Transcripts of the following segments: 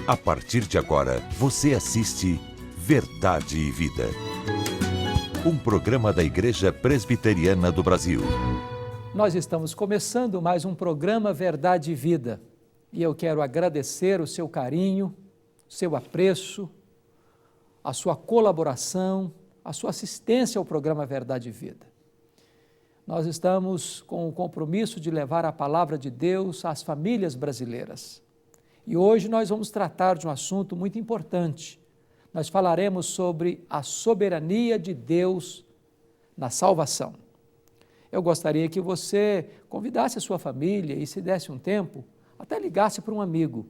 A partir de agora, você assiste Verdade e Vida. Um programa da Igreja Presbiteriana do Brasil. Nós estamos começando mais um programa Verdade e Vida. E eu quero agradecer o seu carinho, o seu apreço, a sua colaboração, a sua assistência ao programa Verdade e Vida. Nós estamos com o compromisso de levar a palavra de Deus às famílias brasileiras. E hoje nós vamos tratar de um assunto muito importante. Nós falaremos sobre a soberania de Deus na salvação. Eu gostaria que você convidasse a sua família e, se desse um tempo, até ligasse para um amigo,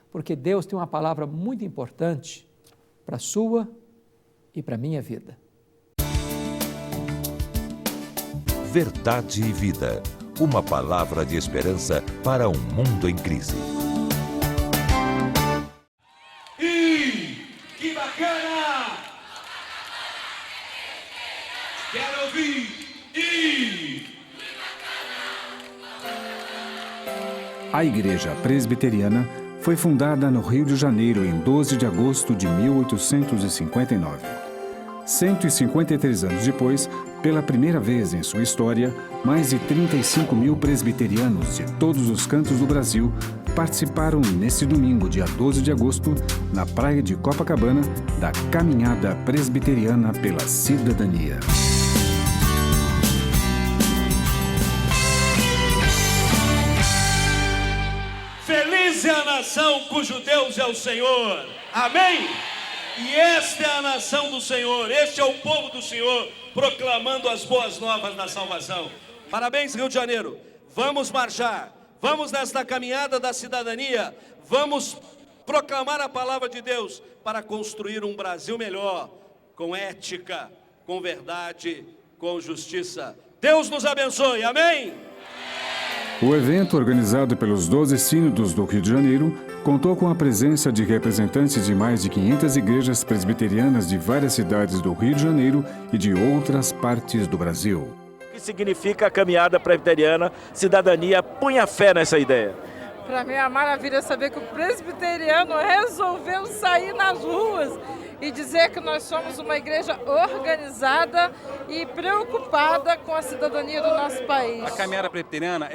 porque Deus tem uma palavra muito importante para a sua e para a minha vida. Verdade e Vida. Uma palavra de esperança para um mundo em crise. Que bacana! Quero ouvir! A Igreja Presbiteriana foi fundada no Rio de Janeiro em 12 de agosto de 1859. 153 anos depois, pela primeira vez em sua história, mais de 35 mil presbiterianos de todos os cantos do Brasil participaram neste domingo, dia 12 de agosto, na praia de Copacabana, da Caminhada Presbiteriana pela Cidadania. Feliz é a nação cujo Deus é o Senhor. Amém? E esta é a nação do Senhor, este é o povo do Senhor, proclamando as boas novas da salvação. Parabéns, Rio de Janeiro. Vamos marchar, vamos nesta caminhada da cidadania, vamos proclamar a palavra de Deus para construir um Brasil melhor, com ética, com verdade, com justiça. Deus nos abençoe, amém? O evento, organizado pelos 12 sínodos do Rio de Janeiro, contou com a presença de representantes de mais de 500 igrejas presbiterianas de várias cidades do Rio de Janeiro e de outras partes do Brasil. O que significa a caminhada presbiteriana, cidadania? Punha fé nessa ideia. Para mim é uma maravilha saber que o presbiteriano resolveu sair nas ruas e dizer que nós somos uma igreja organizada e preocupada com a cidadania do nosso país. A caminhada presbiteriana,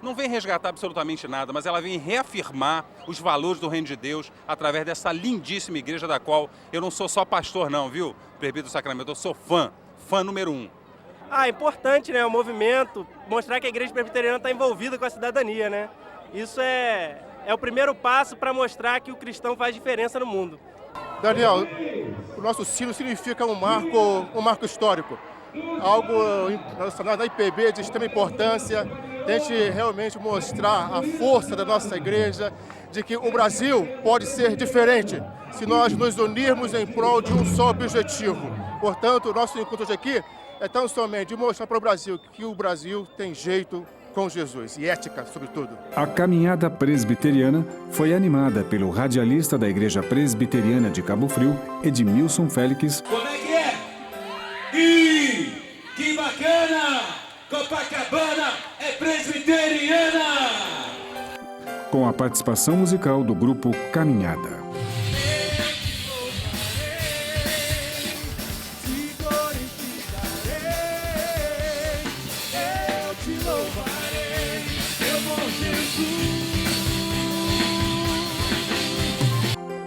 não vem resgatar absolutamente nada, mas ela vem reafirmar os valores do reino de Deus através dessa lindíssima igreja da qual eu não sou só pastor não, viu? Presbítero do Sacramento, eu sou fã número 1. É importante, né, o movimento, mostrar que a igreja presbiteriana está envolvida com a cidadania, né? Isso é o primeiro passo para mostrar que o cristão faz diferença no mundo. Daniel, o nosso sino significa um marco histórico, algo na IPB de extrema importância, a gente realmente mostrar a força da nossa igreja, de que o Brasil pode ser diferente se nós nos unirmos em prol de um só objetivo. Portanto, o nosso encontro hoje aqui é tão somente de mostrar para o Brasil que o Brasil tem jeito com Jesus e ética, sobretudo. A caminhada presbiteriana foi animada pelo radialista da Igreja Presbiteriana de Cabo Frio, Edmilson Félix. Como é que é? Que bacana! Copacabana é presbiteriana! Com a participação musical do grupo Caminhada.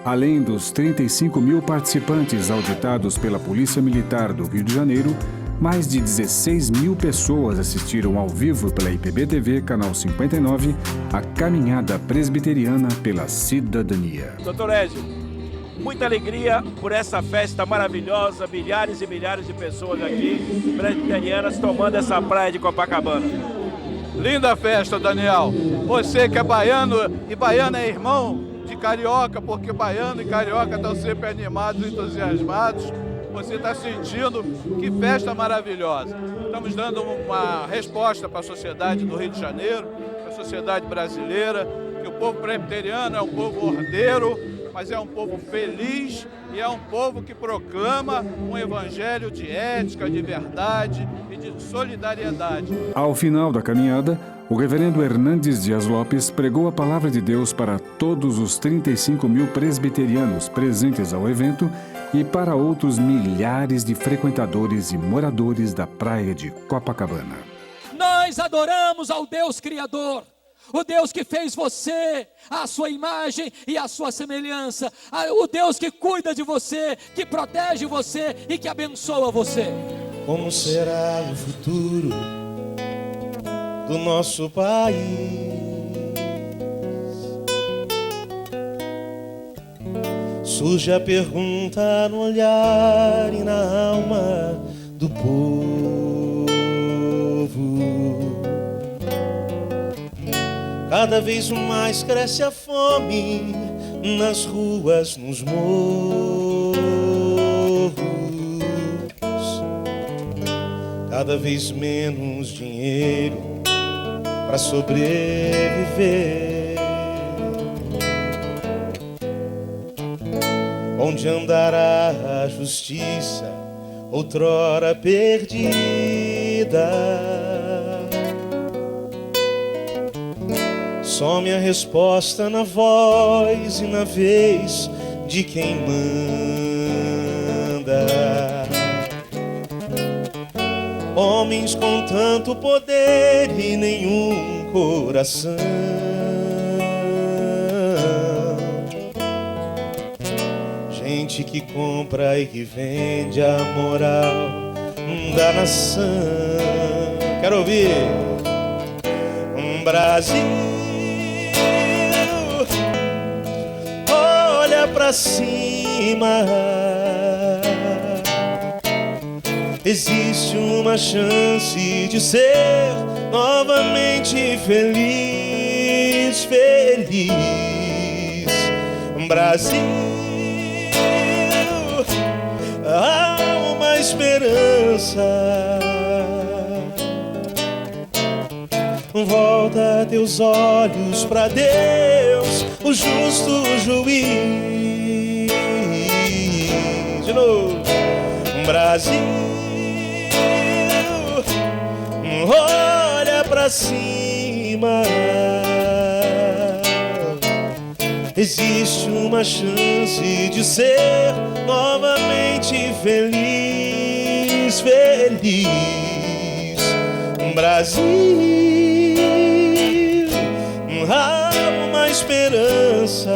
Além dos 35 mil participantes auditados pela Polícia Militar do Rio de Janeiro, mais de 16 mil pessoas assistiram ao vivo pela IPB-TV, canal 59, a Caminhada Presbiteriana pela Cidadania. Doutor Ézio, muita alegria por essa festa maravilhosa, milhares e milhares de pessoas aqui, presbiterianas, tomando essa praia de Copacabana. Linda festa, Daniel. Você que é baiano e baiano é irmão de carioca, porque baiano e carioca estão sempre animados, entusiasmados. Você está sentindo que festa maravilhosa. Estamos dando uma resposta para a sociedade do Rio de Janeiro, para a sociedade brasileira, que o povo presbiteriano é um povo ordeiro, mas é um povo feliz e é um povo que proclama um evangelho de ética, de verdade e de solidariedade. Ao final da caminhada, o reverendo Hernandes Dias Lopes pregou a palavra de Deus para todos os 35 mil presbiterianos presentes ao evento e para outros milhares de frequentadores e moradores da praia de Copacabana. Nós adoramos ao Deus Criador, o Deus que fez você, a sua imagem e a sua semelhança, o Deus que cuida de você, que protege você e que abençoa você. Como será o futuro do nosso país? Surge a pergunta no olhar e na alma do povo. Cada vez mais cresce a fome nas ruas, nos morros. Cada vez menos dinheiro para sobreviver. Onde andará a justiça, outrora perdida? Some a resposta na voz e na vez de quem manda. Homens com tanto poder e nenhum coração. Gente que compra e que vende a moral da nação. Quero ouvir. Brasil, olha pra cima. Existe uma chance de ser novamente feliz, feliz. Brasil, há uma esperança. Volta teus olhos pra Deus, o justo juiz. De novo. Brasil, olha pra cima. Existe uma chance de ser novamente feliz, feliz. Brasil, há uma esperança.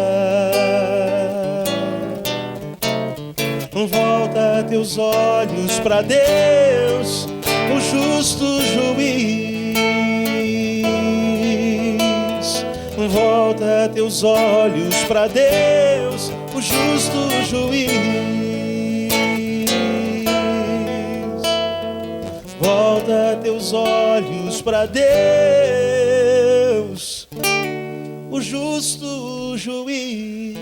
Volta teus olhos pra Deus, o justo juiz. Volta teus olhos pra Deus, o justo juiz. Volta teus olhos pra Deus, o justo juiz.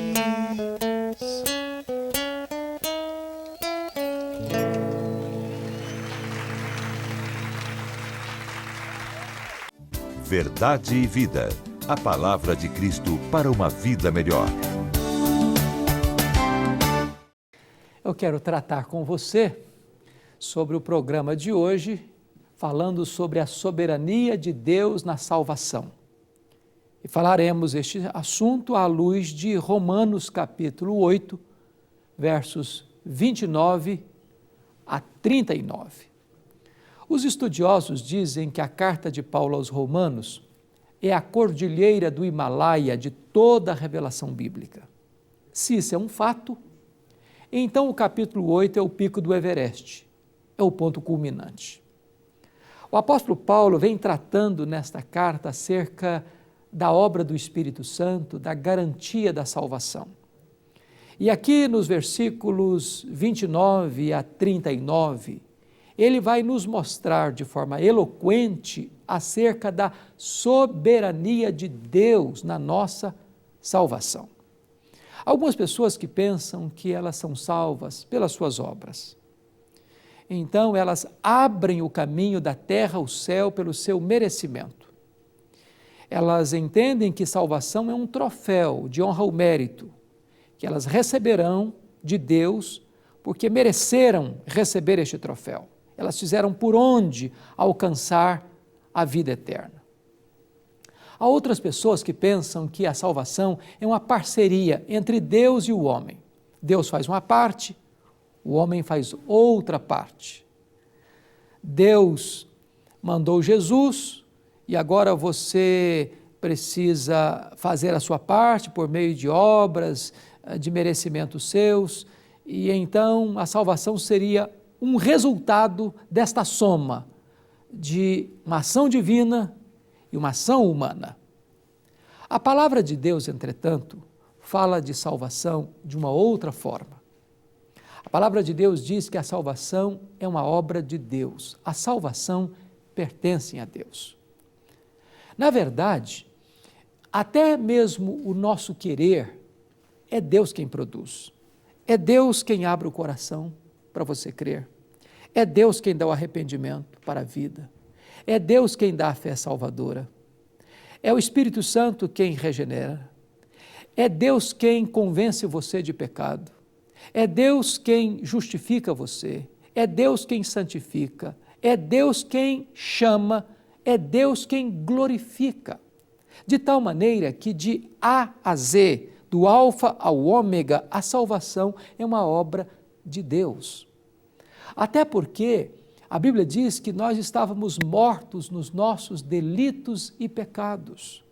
Verdade e Vida. A palavra de Cristo para uma vida melhor. Eu quero tratar com você sobre o programa de hoje, falando sobre a soberania de Deus na salvação. E falaremos este assunto à luz de Romanos capítulo 8, versos 29 a 39. Os estudiosos dizem que a carta de Paulo aos Romanos é a cordilheira do Himalaia de toda a revelação bíblica. Se isso é um fato, então o capítulo 8 é o pico do Everest, é o ponto culminante. O apóstolo Paulo vem tratando nesta carta acerca da obra do Espírito Santo, da garantia da salvação. E aqui nos versículos 29 a 39, ele vai nos mostrar de forma eloquente acerca da soberania de Deus na nossa salvação. Algumas pessoas que pensam que elas são salvas pelas suas obras. Então elas abrem o caminho da terra ao céu pelo seu merecimento. Elas entendem que salvação é um troféu de honra ao mérito, que elas receberão de Deus porque mereceram receber este troféu. Elas fizeram por onde alcançar a vida eterna. Há outras pessoas que pensam que a salvação é uma parceria entre Deus e o homem. Deus faz uma parte, o homem faz outra parte. Deus mandou Jesus e agora você precisa fazer a sua parte por meio de obras, de merecimentos seus, e então a salvação seria um resultado desta soma de uma ação divina e uma ação humana. A palavra de Deus, entretanto, fala de salvação de uma outra forma. A palavra de Deus diz que a salvação é uma obra de Deus. A salvação pertence a Deus. Na verdade, até mesmo o nosso querer é Deus quem produz. É Deus quem abre o coração para você crer. É Deus quem dá o arrependimento para a vida. É Deus quem dá a fé salvadora. É o Espírito Santo quem regenera. É Deus quem convence você de pecado. É Deus quem justifica você. É Deus quem santifica. É Deus quem chama. É Deus quem glorifica. De tal maneira que de A a Z, do alfa ao ômega, a salvação é uma obra de Deus. Até porque a Bíblia diz que nós estávamos mortos nos nossos delitos e pecados.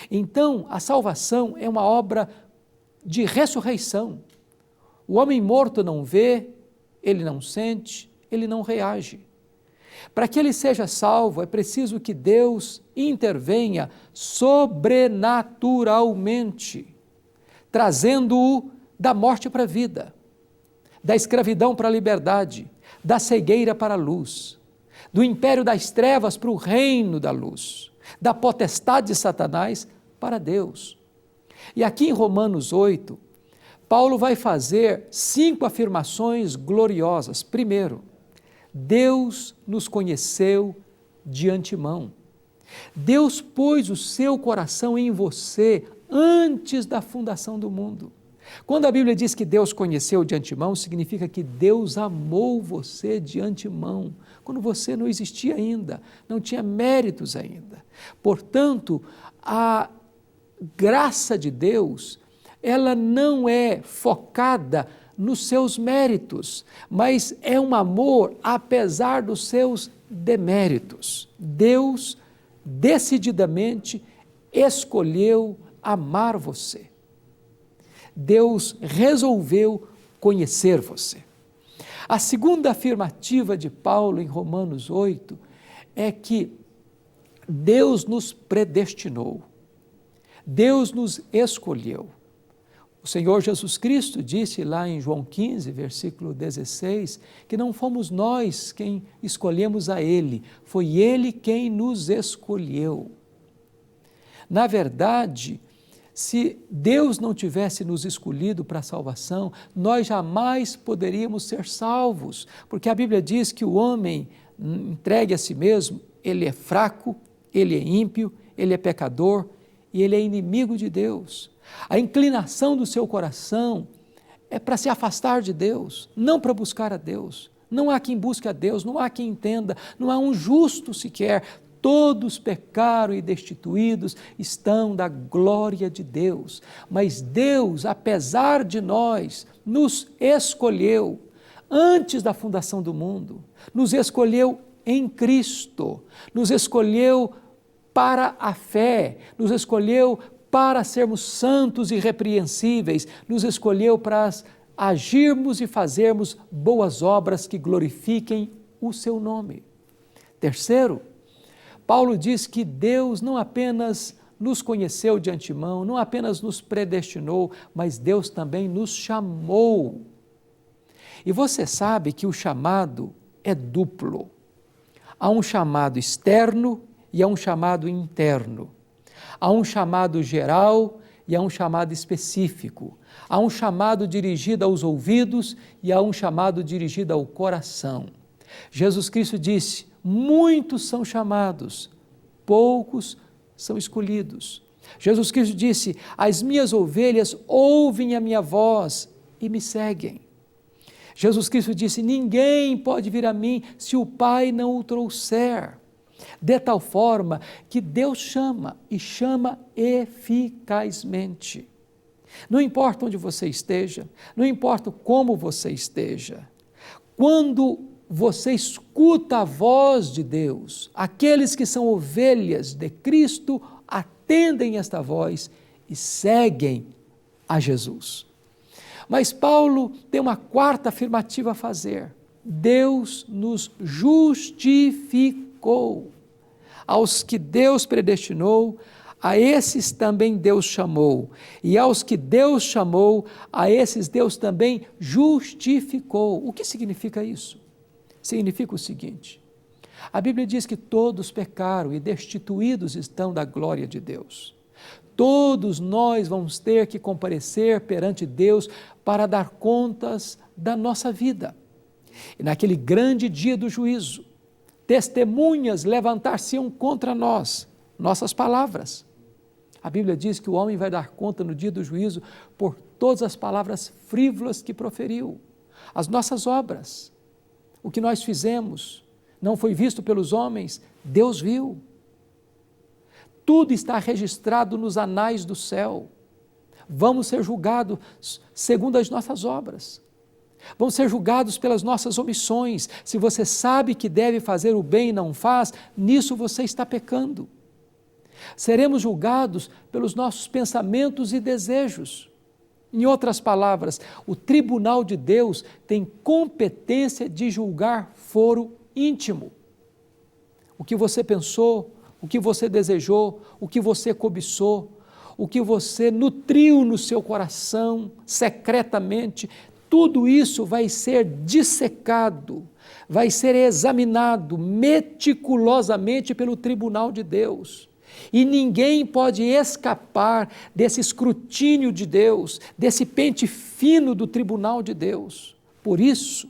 Então, a salvação é uma obra de ressurreição. O homem morto não vê, ele não sente, ele não reage. Para que ele seja salvo, é preciso que Deus intervenha sobrenaturalmente, trazendo-o da morte para a vida, da escravidão para a liberdade, da cegueira para a luz, do império das trevas para o reino da luz, da potestade de Satanás para Deus. E aqui em Romanos 8, Paulo vai fazer 5 afirmações gloriosas. Primeiro, Deus nos conheceu de antemão. Deus pôs o seu coração em você antes da fundação do mundo. Quando a Bíblia diz que Deus conheceu de antemão, significa que Deus amou você de antemão, quando você não existia ainda, não tinha méritos ainda. Portanto, a graça de Deus, ela não é focada nos seus méritos, mas é um amor apesar dos seus deméritos. Deus decididamente escolheu amar você. Deus resolveu conhecer você. A segunda afirmativa de Paulo em Romanos 8 é que Deus nos predestinou, Deus nos escolheu. O Senhor Jesus Cristo disse lá em João 15, versículo 16, que não fomos nós quem escolhemos a Ele, foi Ele quem nos escolheu. Na verdade, se Deus não tivesse nos escolhido para a salvação, nós jamais poderíamos ser salvos, porque a Bíblia diz que o homem entregue a si mesmo, ele é fraco, ele é ímpio, ele é pecador e ele é inimigo de Deus. A inclinação do seu coração é para se afastar de Deus, não para buscar a Deus. Não há quem busque a Deus, não há quem entenda, não há um justo sequer. Todos pecaram e destituídos estão da glória de Deus. Mas Deus, apesar de nós, nos escolheu antes da fundação do mundo, nos escolheu em Cristo, nos escolheu para a fé, nos escolheu para sermos santos e irrepreensíveis, nos escolheu para agirmos e fazermos boas obras que glorifiquem o seu nome. Terceiro, Paulo diz que Deus não apenas nos conheceu de antemão, não apenas nos predestinou, mas Deus também nos chamou. E você sabe que o chamado é duplo. Há um chamado externo e há um chamado interno. Há um chamado geral e há um chamado específico. Há um chamado dirigido aos ouvidos e há um chamado dirigido ao coração. Jesus Cristo disse: muitos são chamados, poucos são escolhidos. Jesus Cristo disse: as minhas ovelhas ouvem a minha voz e me seguem. Jesus Cristo disse: ninguém pode vir a mim se o Pai não o trouxer. de tal forma que Deus chama e chama eficazmente. Não importa onde você esteja, não importa como você esteja, quando você escuta a voz de Deus, aqueles que são ovelhas de Cristo atendem esta voz e seguem a Jesus. Mas Paulo tem uma quarta afirmativa a fazer. Deus nos justificou. Aos que Deus predestinou, a esses também Deus chamou. E aos que Deus chamou, a esses Deus também justificou. O que significa isso? Significa o seguinte: a Bíblia diz que todos pecaram e destituídos estão da glória de Deus. Todos nós vamos ter que comparecer perante Deus para dar contas da nossa vida. E naquele grande dia do juízo, testemunhas levantar-se-ão contra nós, nossas palavras. A Bíblia diz que o homem vai dar conta no dia do juízo por todas as palavras frívolas que proferiu, as nossas obras. O que nós fizemos não foi visto pelos homens, Deus viu. Tudo está registrado nos anais do céu. Vamos ser julgados segundo as nossas obras. Vamos ser julgados pelas nossas omissões. Se você sabe que deve fazer o bem e não faz, nisso você está pecando. Seremos julgados pelos nossos pensamentos e desejos. Em outras palavras, o tribunal de Deus tem competência de julgar foro íntimo. O que você pensou, o que você desejou, o que você cobiçou, o que você nutriu no seu coração secretamente, tudo isso vai ser dissecado, vai ser examinado meticulosamente pelo tribunal de Deus. E ninguém pode escapar desse escrutínio de Deus, desse pente fino do tribunal de Deus. Por isso,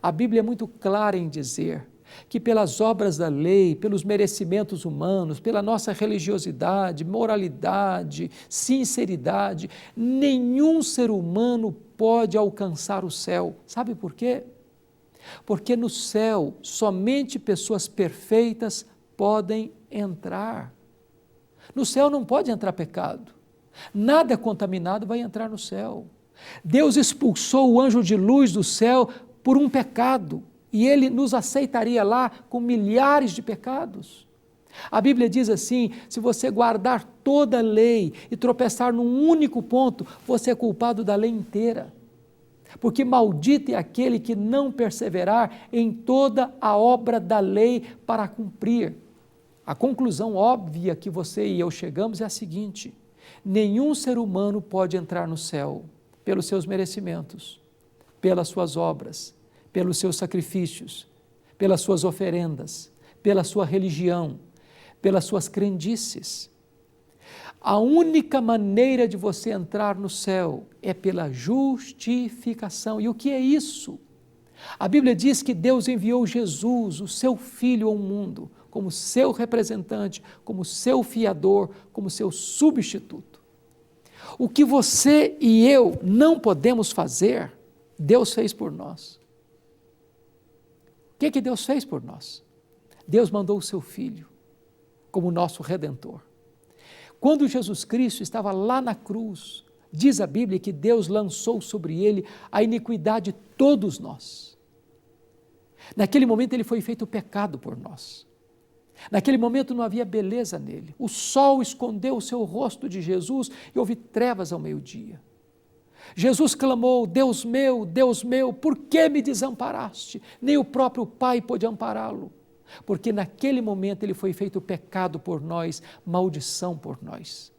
a Bíblia é muito clara em dizer que pelas obras da lei, pelos merecimentos humanos, pela nossa religiosidade, moralidade, sinceridade, nenhum ser humano pode alcançar o céu. Sabe por quê? Porque no céu somente pessoas perfeitas podem entrar. No céu não pode entrar pecado. Nada contaminado vai entrar no céu. Deus expulsou o anjo de luz do céu por um pecado. E ele nos aceitaria lá com milhares de pecados. A Bíblia diz assim: se você guardar toda a lei e tropeçar num único ponto, você é culpado da lei inteira. Porque maldito é aquele que não perseverar em toda a obra da lei para cumprir. A conclusão óbvia que você e eu chegamos é a seguinte: nenhum ser humano pode entrar no céu pelos seus merecimentos, pelas suas obras, pelos seus sacrifícios, pelas suas oferendas, pela sua religião, pelas suas crendices. A única maneira de você entrar no céu é pela justificação. E o que é isso? A Bíblia diz que Deus enviou Jesus, o seu Filho, ao mundo, como seu representante, como seu fiador, como seu substituto. O que você e eu não podemos fazer, Deus fez por nós. O que Deus fez por nós? Deus mandou o seu Filho como nosso Redentor. Quando Jesus Cristo estava lá na cruz, diz a Bíblia que Deus lançou sobre ele a iniquidade de todos nós. Naquele momento ele foi feito pecado por nós. Naquele momento não havia beleza nele. O sol escondeu o seu rosto de Jesus e houve trevas ao meio-dia. Jesus clamou: Deus meu, por que me desamparaste? Nem o próprio Pai pôde ampará-lo, porque naquele momento ele foi feito pecado por nós, maldição por nós.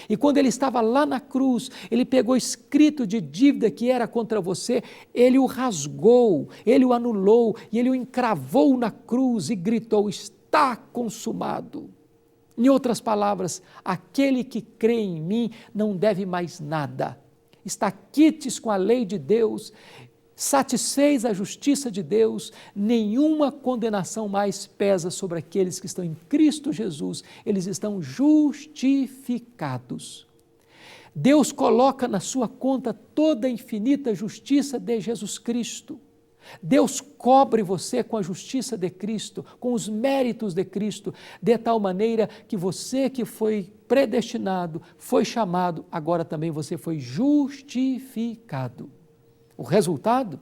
E quando ele estava lá na cruz, ele pegou escrito de dívida que era contra você, ele o rasgou, ele o anulou e ele o encravou na cruz e gritou: está consumado. Em outras palavras, aquele que crê em mim não deve mais nada. Está quites com a lei de Deus, satisfez a justiça de Deus, nenhuma condenação mais pesa sobre aqueles que estão em Cristo Jesus, eles estão justificados. Deus coloca na sua conta toda a infinita justiça de Jesus Cristo. Deus cobre você com a justiça de Cristo, com os méritos de Cristo, de tal maneira que você que foi predestinado, foi chamado, agora também você foi justificado. O resultado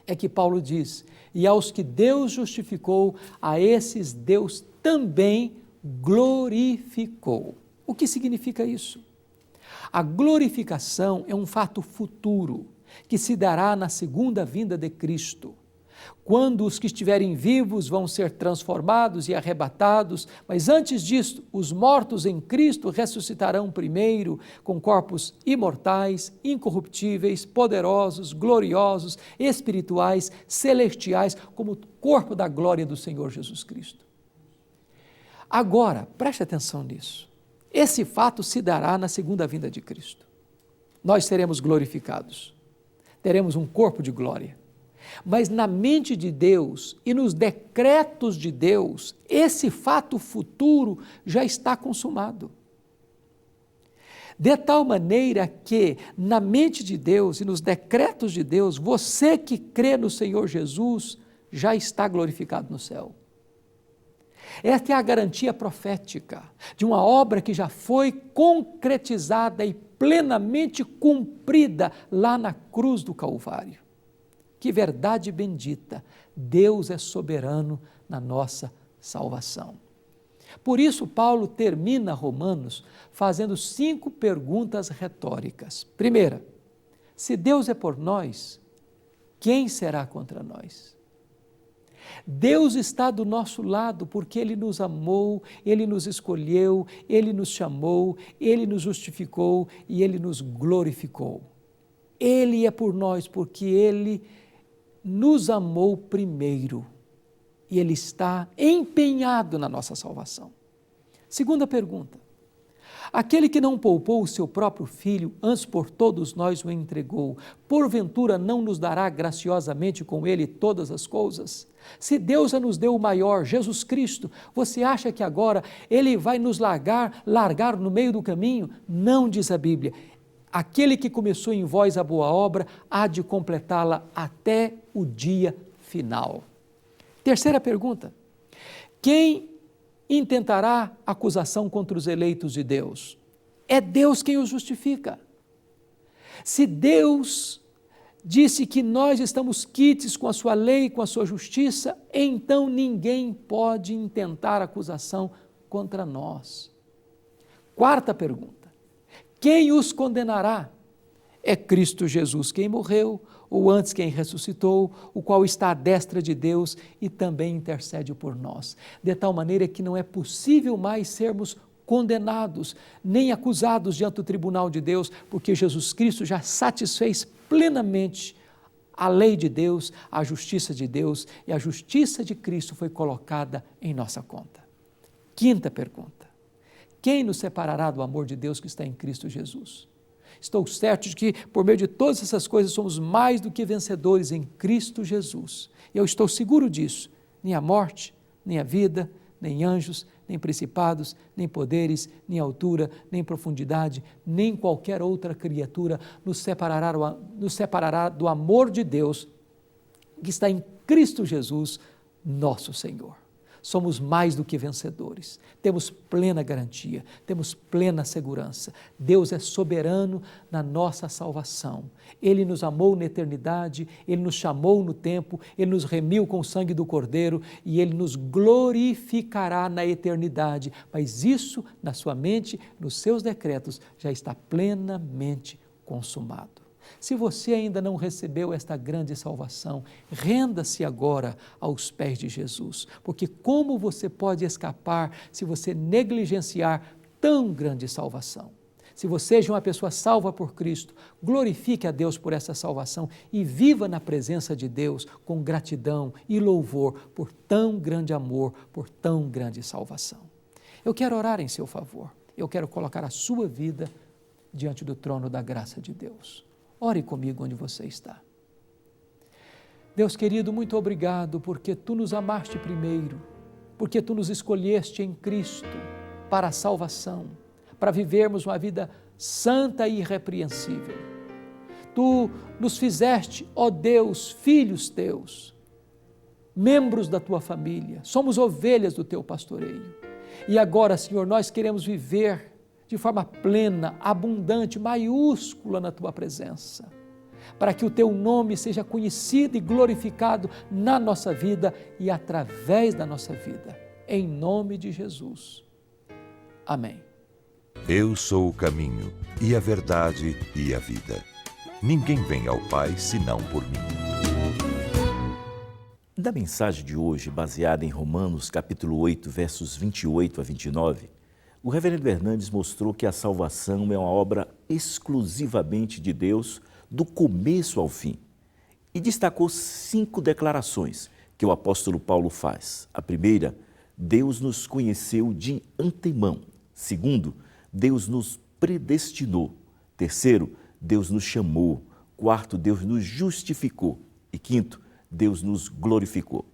é que Paulo diz: e aos que Deus justificou, a esses Deus também glorificou. O que significa isso? A glorificação é um fato futuro, que se dará na segunda vinda de Cristo, quando os que estiverem vivos vão ser transformados e arrebatados, mas antes disso, os mortos em Cristo ressuscitarão primeiro, com corpos imortais, incorruptíveis, poderosos, gloriosos, espirituais, celestiais, como o corpo da glória do Senhor Jesus Cristo. Agora, preste atenção nisso. Esse fato se dará na segunda vinda de Cristo. Nós seremos glorificados. Teremos um corpo de glória. Mas na mente de Deus e nos decretos de Deus, esse fato futuro já está consumado. De tal maneira que, na mente de Deus e nos decretos de Deus, você que crê no Senhor Jesus já está glorificado no céu. Esta é a garantia profética de uma obra que já foi concretizada e plenamente cumprida lá na cruz do Calvário. Que verdade bendita! Deus é soberano na nossa salvação. Por isso, Paulo termina Romanos fazendo 5 perguntas retóricas. Primeira, se Deus é por nós, quem será contra nós? Deus está do nosso lado porque Ele nos amou, Ele nos escolheu, Ele nos chamou, Ele nos justificou e Ele nos glorificou. Ele é por nós porque Ele nos amou primeiro e Ele está empenhado na nossa salvação. Segunda pergunta, aquele que não poupou o seu próprio filho, antes por todos nós o entregou, porventura não nos dará graciosamente com Ele todas as coisas? Se Deus já nos deu o maior, Jesus Cristo, você acha que agora Ele vai nos largar no meio do caminho? Não, diz a Bíblia. Aquele que começou em vós a boa obra, há de completá-la até o dia final. Terceira pergunta, quem intentará acusação contra os eleitos de Deus? É Deus quem os justifica. Se Deus disse que nós estamos quites com a sua lei, com a sua justiça, então ninguém pode intentar acusação contra nós. Quarta pergunta, quem os condenará? É Cristo Jesus quem morreu, ou antes quem ressuscitou, o qual está à destra de Deus e também intercede por nós. De tal maneira que não é possível mais sermos condenados, nem acusados diante do tribunal de Deus, porque Jesus Cristo já satisfez plenamente a lei de Deus, a justiça de Deus, e a justiça de Cristo foi colocada em nossa conta. Quinta pergunta, quem nos separará do amor de Deus que está em Cristo Jesus? Estou certo de que, por meio de todas essas coisas, somos mais do que vencedores em Cristo Jesus. Eu estou seguro disso. Nem a morte, nem a vida, nem anjos, nem principados, nem poderes, nem altura, nem profundidade, nem qualquer outra criatura nos separará do amor de Deus que está em Cristo Jesus, nosso Senhor. Somos mais do que vencedores, temos plena garantia, temos plena segurança. Deus é soberano na nossa salvação. Ele nos amou na eternidade, Ele nos chamou no tempo, Ele nos remiu com o sangue do Cordeiro e Ele nos glorificará na eternidade. Mas isso, na sua mente, nos seus decretos, já está plenamente consumado. Se você ainda não recebeu esta grande salvação, renda-se agora aos pés de Jesus, porque como você pode escapar se você negligenciar tão grande salvação? Se você é uma pessoa salva por Cristo, glorifique a Deus por essa salvação e viva na presença de Deus com gratidão e louvor por tão grande amor, por tão grande salvação. Eu quero orar em seu favor, eu quero colocar a sua vida diante do trono da graça de Deus. Ore comigo onde você está. Deus querido, muito obrigado porque Tu nos amaste primeiro, porque Tu nos escolheste em Cristo para a salvação, para vivermos uma vida santa e irrepreensível. Tu nos fizeste, ó Deus, filhos teus, membros da tua família, somos ovelhas do teu pastoreio. E agora, Senhor, nós queremos viver de forma plena, abundante, maiúscula na tua presença, para que o teu nome seja conhecido e glorificado na nossa vida e através da nossa vida. Em nome de Jesus. Amém. Eu sou o caminho, e a verdade e a vida. Ninguém vem ao Pai senão por mim. Da mensagem de hoje, baseada em Romanos capítulo 8, versos 28 a 29, o reverendo Hernandes mostrou que a salvação é uma obra exclusivamente de Deus, do começo ao fim. E destacou 5 declarações que o apóstolo Paulo faz. A primeira, Deus nos conheceu de antemão. Segundo, Deus nos predestinou. Terceiro, Deus nos chamou. Quarto, Deus nos justificou. E quinto, Deus nos glorificou.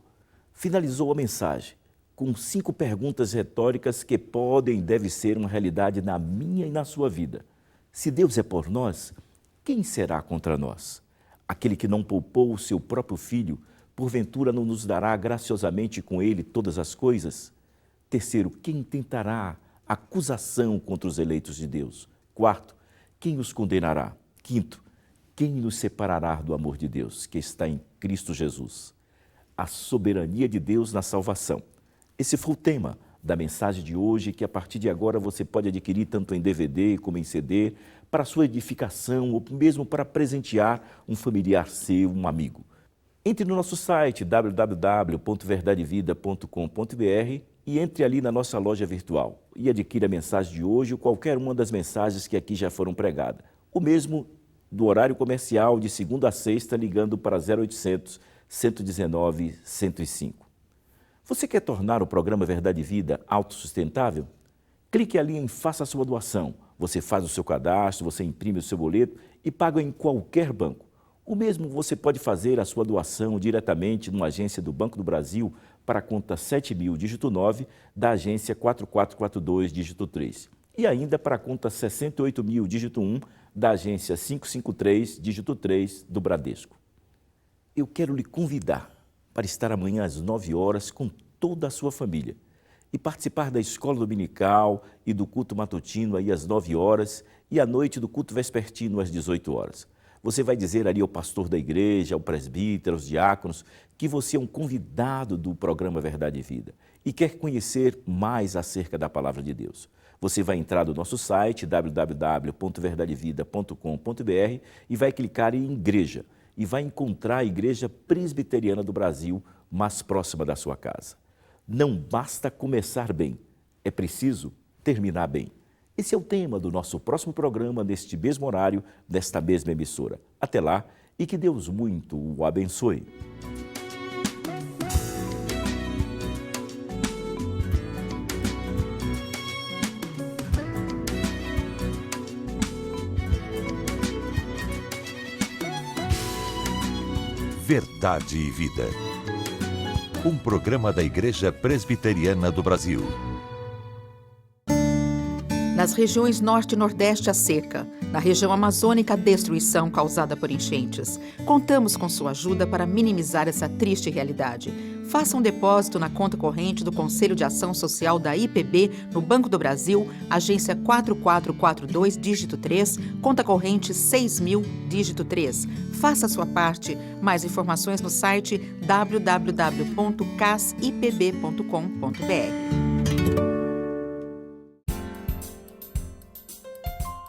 Finalizou a mensagem com 5 perguntas retóricas que podem e devem ser uma realidade na minha e na sua vida. Se Deus é por nós, quem será contra nós? Aquele que não poupou o seu próprio filho, porventura não nos dará graciosamente com ele todas as coisas? Terceiro, quem tentará acusação contra os eleitos de Deus? Quarto, quem os condenará? Quinto, quem nos separará do amor de Deus que está em Cristo Jesus? A soberania de Deus na salvação. Esse foi o tema da mensagem de hoje, que a partir de agora você pode adquirir tanto em DVD como em CD, para sua edificação ou mesmo para presentear um familiar seu, um amigo. Entre no nosso site www.verdadevida.com.br e entre ali na nossa loja virtual e adquira a mensagem de hoje ou qualquer uma das mensagens que aqui já foram pregadas. O mesmo do horário comercial de segunda a sexta, ligando para 0800 119 105. Você quer tornar o programa Verdade e Vida autossustentável? Clique ali em Faça a sua doação. Você faz o seu cadastro, você imprime o seu boleto e paga em qualquer banco. O mesmo você pode fazer a sua doação diretamente numa agência do Banco do Brasil para a conta 7000, dígito 9, da agência 4442, dígito 3. E ainda para a conta 68.000, dígito 1, da agência 553, dígito 3, do Bradesco. Eu quero lhe convidar para estar amanhã às 9 horas com toda a sua família e participar da escola dominical e do culto matutino aí às 9 horas e à noite do culto vespertino às 18 horas. Você vai dizer ali ao pastor da igreja, ao presbítero, aos diáconos, que você é um convidado do programa Verdade e Vida e quer conhecer mais acerca da Palavra de Deus. Você vai entrar no nosso site www.verdadevida.com.br e vai clicar em Igreja e vai encontrar a Igreja Presbiteriana do Brasil mais próxima da sua casa. Não basta começar bem, é preciso terminar bem. Esse é o tema do nosso próximo programa, neste mesmo horário, desta mesma emissora. Até lá e que Deus muito o abençoe. Verdade e Vida. Um programa da Igreja Presbiteriana do Brasil. Nas regiões Norte e Nordeste, a seca. Na região amazônica, a destruição causada por enchentes. Contamos com sua ajuda para minimizar essa triste realidade. Faça um depósito na conta corrente do Conselho de Ação Social da IPB, no Banco do Brasil, agência 4442, dígito 3, conta corrente 6.000, dígito 3. Faça a sua parte. Mais informações no site www.casipb.com.br.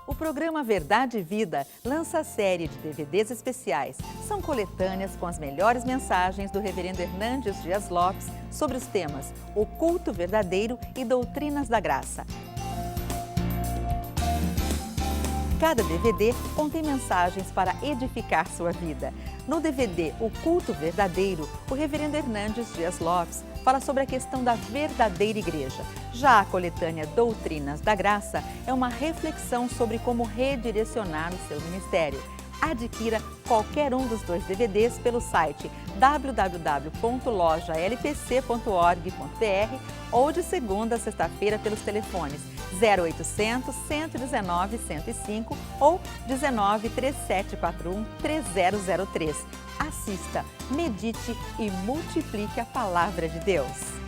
O programa Verdade e Vida lança a série de DVDs especiais. São coletâneas com as melhores mensagens do reverendo Hernandes Dias Lopes sobre os temas O Culto Verdadeiro e Doutrinas da Graça. Cada DVD contém mensagens para edificar sua vida. No DVD O Culto Verdadeiro, o reverendo Hernandes Dias Lopes fala sobre a questão da verdadeira igreja. Já a coletânea Doutrinas da Graça é uma reflexão sobre como redirecionar o seu ministério. Adquira qualquer um dos 2 DVDs pelo site www.lojalpc.org.br ou de segunda a sexta-feira pelos telefones 0800 119 105 ou 19 3741 3003. Assista, medite e multiplique a palavra de Deus.